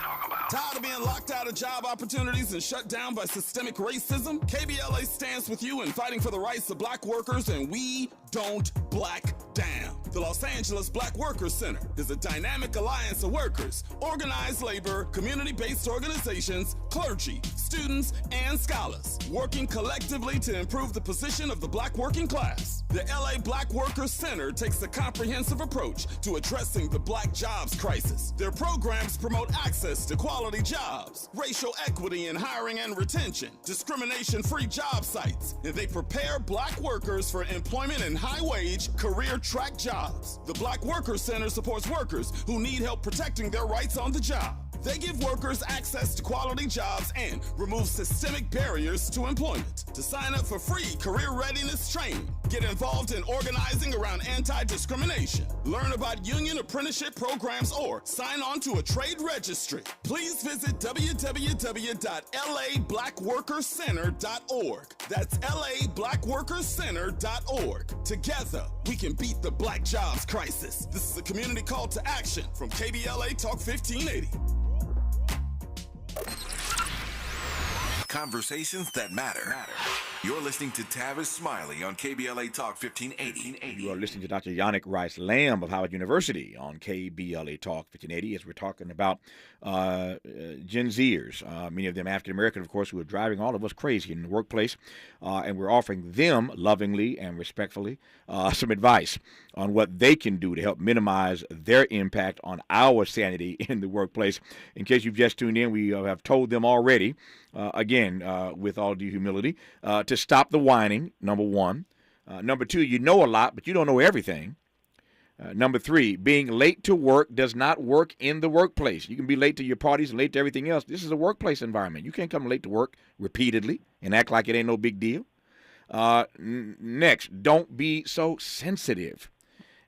Tired of being locked out of job opportunities and shut down by systemic racism? KBLA stands with you in fighting for the rights of black workers, and we don't black down. The Los Angeles Black Workers Center is a dynamic alliance of workers, organized labor, community-based organizations, clergy, students, and scholars, working collectively to improve the position of the black working class. The LA Black Workers Center takes a comprehensive approach to addressing the black jobs crisis. Their programs promote access to quality jobs, racial equity in hiring and retention, discrimination-free job sites, and they prepare black workers for employment in high-wage, career-track jobs. The Black Workers Center supports workers who need help protecting their rights on the job. They give workers access to quality jobs and remove systemic barriers to employment. To sign up for free career readiness training, get involved in organizing around anti-discrimination, learn about union apprenticeship programs, or sign on to a trade registry, please visit www.lablackworkerscenter.org. That's lablackworkerscenter.org. Together, we can beat the black jobs crisis. This is a community call to action from KBLA Talk 1580. Conversations that matter. You're listening to Tavis Smiley on KBLA Talk 1580. You are listening to Dr. Yanick Rice Lamb of Howard University on KBLA Talk 1580 as we're talking about Gen-Zers, many of them African-American, of course, who are driving all of us crazy in the workplace. And we're offering them lovingly and respectfully some advice on what they can do to help minimize their impact on our sanity in the workplace. In case you've just tuned in, we have told them already, again, with all due humility, to stop the whining, number one. Number two, you know a lot, but you don't know everything. Number three, being late to work does not work in the workplace. You can be late to your parties and late to everything else. This is a workplace environment. You can't come late to work repeatedly and act like it ain't no big deal. Next, don't be so sensitive.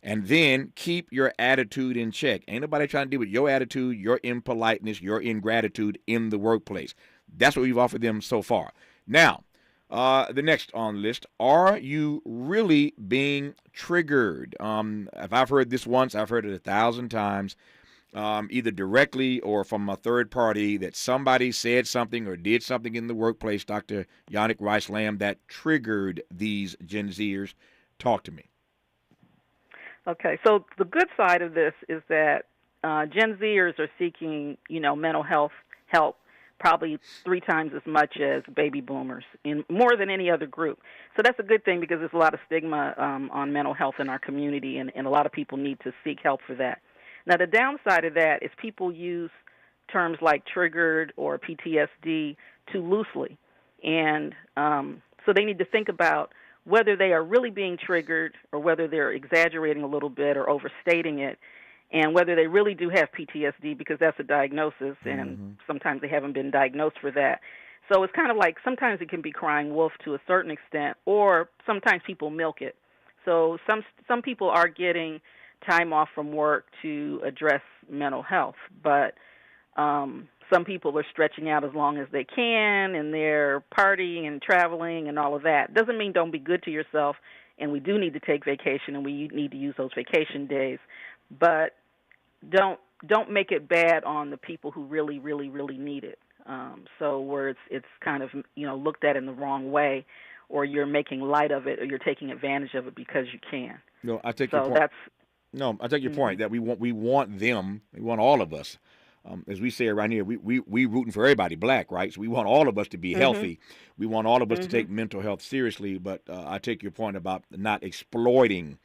And then keep your attitude in check. Ain't nobody trying to deal with your attitude, your impoliteness, your ingratitude in the workplace. That's what we've offered them so far. Now, the next on the list, are you really being triggered? If I've heard this once, I've heard it 1,000 times, either directly or from a third party, that somebody said something or did something in the workplace, Dr. Yanick Rice Lamb, that triggered these Gen-Zers. Talk to me. Okay, so the good side of this is that Gen-Zers are seeking, mental health help probably 3 times as much as baby boomers, in more than any other group. So that's a good thing because there's a lot of stigma on mental health in our community, and a lot of people need to seek help for that. Now, the downside of that is people use terms like triggered or PTSD too loosely, and so they need to think about whether they are really being triggered or whether they're exaggerating a little bit or overstating it, and whether they really do have PTSD, because that's a diagnosis, and sometimes they haven't been diagnosed for that. So it's kind of like sometimes it can be crying wolf to a certain extent, or sometimes people milk it. So some people are getting time off from work to address mental health, but some people are stretching out as long as they can, and they're partying and traveling and all of that. Doesn't mean don't be good to yourself, and we do need to take vacation, and we need to use those vacation days, but don't make it bad on the people who really, really, really need it. So where it's kind of looked at in the wrong way, or you're making light of it, or you're taking advantage of it because you can. No, I take your point. I take your point that we want them, we want all of us. As we say around here, we rooting for everybody black, right? So we want all of us to be healthy. We want all of us to take mental health seriously. But I take your point about not exploiting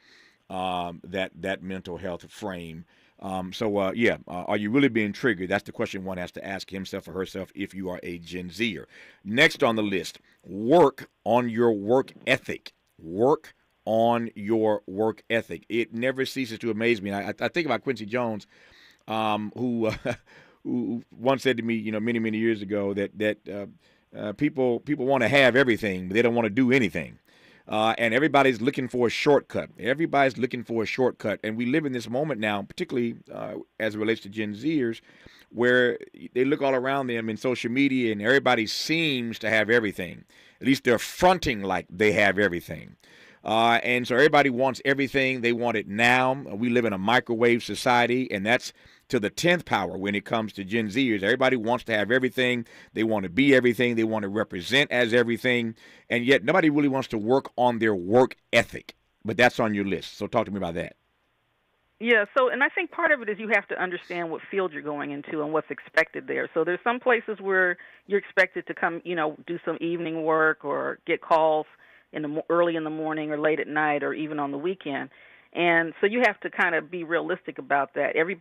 that mental health frame. Are you really being triggered? That's the question one has to ask himself or herself if you are a Gen-Zer. Next on the list, work on your work ethic. Work on your work ethic. It never ceases to amaze me. I think about Quincy Jones, who once said to me, many, many years ago that people want to have everything, but they don't want to do anything. And everybody's looking for a shortcut. Everybody's looking for a shortcut. And we live in this moment now, particularly as it relates to Gen-Zers, where they look all around them in social media and everybody seems to have everything. At least they're fronting like they have everything. And so everybody wants everything. They want it now. We live in a microwave society, and that's to the 10th power when it comes to Gen-Zers. Everybody wants to have everything. They want to be everything. They want to represent as everything. And yet nobody really wants to work on their work ethic. But that's on your list. So talk to me about that. Yeah, and I think part of it is you have to understand what field you're going into and what's expected there. So there's some places where you're expected to come, do some evening work or get calls early in the morning or late at night or even on the weekend. And so you have to kind of be realistic about that. Every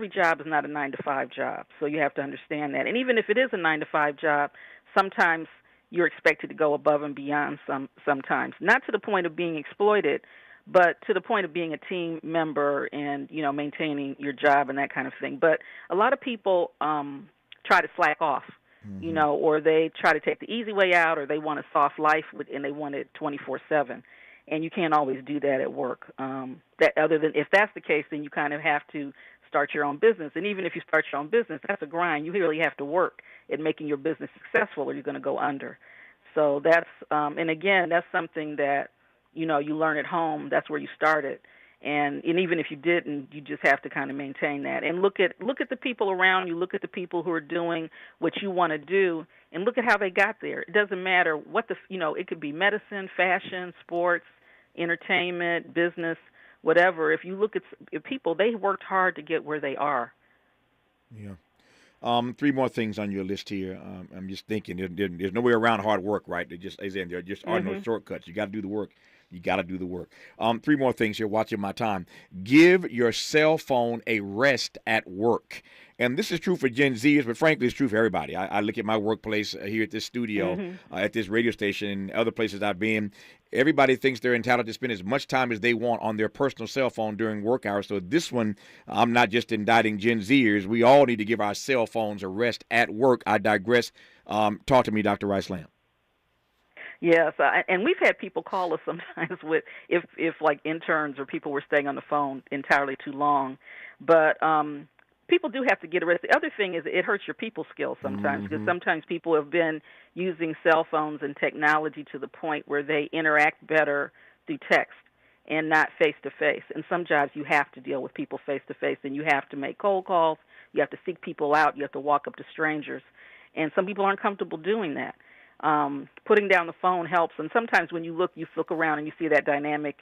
job is not a 9-to-5 job, so you have to understand that. And even if it is a 9-to-5 job, sometimes you're expected to go above and beyond sometimes. Not to the point of being exploited, but to the point of being a team member and, maintaining your job and that kind of thing. But a lot of people try to slack off, or they try to take the easy way out, or they want a soft life and they want it 24/7. And you can't always do that at work. If that's the case, then you kind of have to start your own business. And even if you start your own business, that's a grind. You really have to work at making your business successful, or you're going to go under. So that's, and again, that's something that, you learn at home. That's where you started. And even if you didn't, you just have to kind of maintain that. And look at the people around you, look at the people who are doing what you want to do, and look at how they got there. It doesn't matter what it could be medicine, fashion, sports, entertainment, business, whatever. If you look at people, they worked hard to get where they are. Yeah. 3 more things on your list here. I'm just thinking there's no way around hard work, right? There just are no shortcuts. You got to do the work. You got to do the work. 3 more things here, watching my time. Give your cell phone a rest at work. And this is true for Gen Zers, but frankly, it's true for everybody. I look at my workplace here at this studio, at this radio station, and other places I've been. Everybody thinks they're entitled to spend as much time as they want on their personal cell phone during work hours. So this one, I'm not just indicting Gen Zers. We all need to give our cell phones a rest at work. I digress. Talk to me, Dr. Rice Lamb. Yes, and we've had people call us sometimes with if like interns or people were staying on the phone entirely too long. But people do have to get a rest. The other thing is it hurts your people skills sometimes, because sometimes people have been using cell phones and technology to the point where they interact better through text and not face-to-face. And some jobs you have to deal with people face-to-face, and you have to make cold calls, you have to seek people out, you have to walk up to strangers. And some people aren't comfortable doing that. Putting down the phone helps, and sometimes when you look around and you see that dynamic,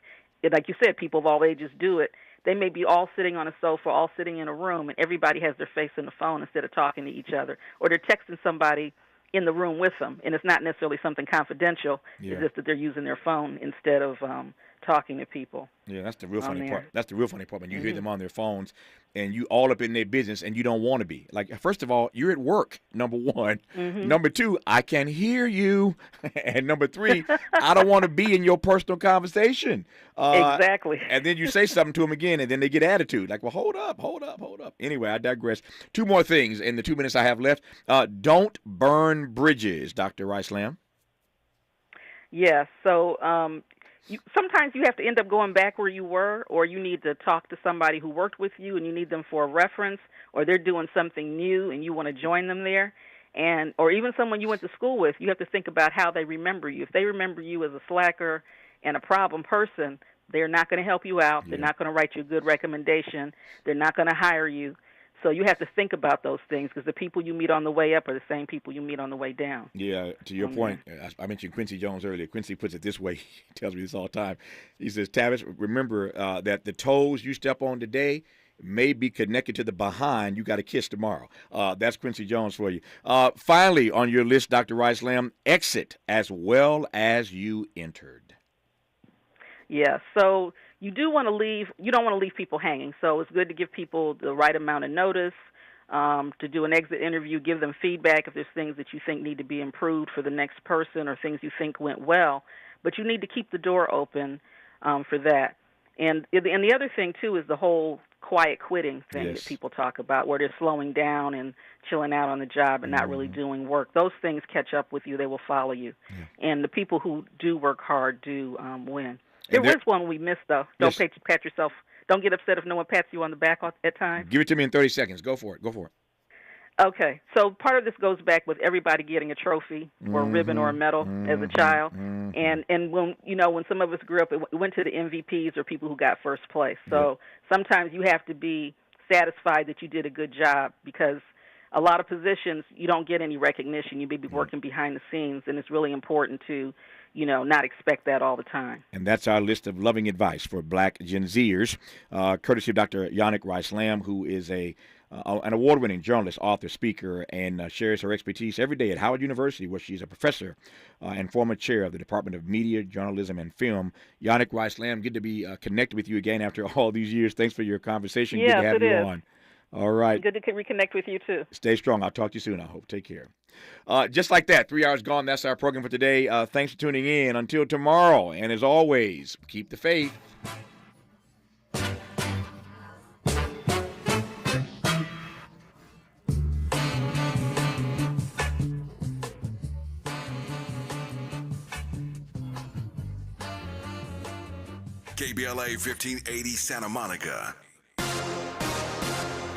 like you said, people of all ages do it. They may be all sitting on a sofa, all sitting in a room, and everybody has their face in the phone instead of talking to each other. Or they're texting somebody in the room with them, and it's not necessarily something confidential. Yeah. It's just that they're using their phone instead of talking to people. Yeah, that's the real funny part. That's the real funny part when you hear them on their phones and you all up in their business and you don't want to be. Like, first of all, you're at work, number one. Number two, I can hear you. And number three, I don't want to be in your personal conversation. Exactly. And then you say something to them again, and then they get attitude. Like, well, hold up. Anyway, I digress. 2 more things in the 2 minutes I have left. Don't burn bridges, Dr. Rice Lamb. Yes. So sometimes you have to end up going back where you were, or you need to talk to somebody who worked with you and you need them for a reference, or they're doing something new and you want to join them there. Or even someone you went to school with, you have to think about how they remember you. If they remember you as a slacker and a problem person, they're not going to help you out. Yeah. They're not going to write you a good recommendation. They're not going to hire you. So you have to think about those things, because the people you meet on the way up are the same people you meet on the way down. Yeah, to your point, I mentioned Quincy Jones earlier. Quincy puts it this way. He tells me this all the time. He says, Tavis, remember that the toes you step on today may be connected to the behind you got to kiss tomorrow. That's Quincy Jones for you. Finally, on your list, Dr. Rice Lamb, exit as well as you entered. Yeah, so you don't want to leave people hanging. So it's good to give people the right amount of notice, to do an exit interview, give them feedback if there's things that you think need to be improved for the next person or things you think went well. But you need to keep the door open for that. And the other thing, too, is the whole quiet quitting thing that people talk about, where they're slowing down and chilling out on the job and not really doing work. Those things catch up with you. They will follow you. Yeah. And the people who do work hard do win. There was one we missed, though. Don't pat yourself. Don't get upset if no one pats you on the back at times. Give it to me in 30 seconds. Go for it. Okay. So part of this goes back with everybody getting a trophy or a ribbon or a medal as a child. And when some of us grew up, it went to the MVPs or people who got first place. So sometimes you have to be satisfied that you did a good job, because a lot of positions you don't get any recognition. You may be working behind the scenes, and it's really important to not expect that all the time. And that's our list of loving advice for Black Gen-Zers, courtesy of Dr. Yanick Rice Lamb, who is an award-winning journalist, author, speaker, and shares her expertise every day at Howard University, where she's a professor and former chair of the Department of Media, Journalism, and Film. Yanick Rice Lamb, good to be connected with you again after all these years. Thanks for your conversation. Yes, good to have you on. All right. Good to reconnect with you, too. Stay strong. I'll talk to you soon, I hope. Take care. Just like that, 3 hours gone. That's our program for today. Thanks for tuning in. Until tomorrow. And as always, keep the faith. KBLA 1580 Santa Monica.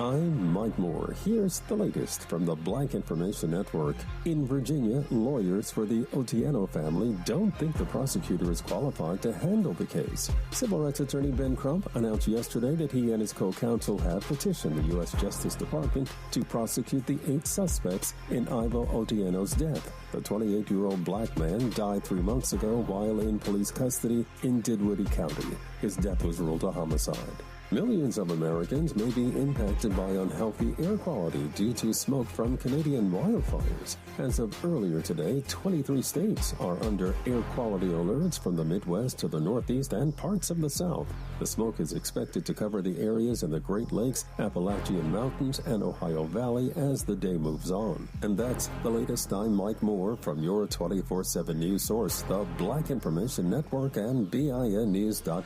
I'm Mike Moore. Here's the latest from the Black Information Network. In Virginia, lawyers for the Otieno family don't think the prosecutor is qualified to handle the case. Civil rights attorney Ben Crump announced yesterday that he and his co-counsel have petitioned the U.S. Justice Department to prosecute the 8 suspects in Ivo Otieno's death. The 28-year-old black man died 3 months ago while in police custody in Dinwiddie County. His death was ruled a homicide. Millions of Americans may be impacted by unhealthy air quality due to smoke from Canadian wildfires. As of earlier today, 23 states are under air quality alerts from the Midwest to the Northeast and parts of the South. The smoke is expected to cover the areas in the Great Lakes, Appalachian Mountains, and Ohio Valley as the day moves on. And that's the latest. I'm Mike Moore from your 24/7 news source, the Black Information Network and BINnews.com.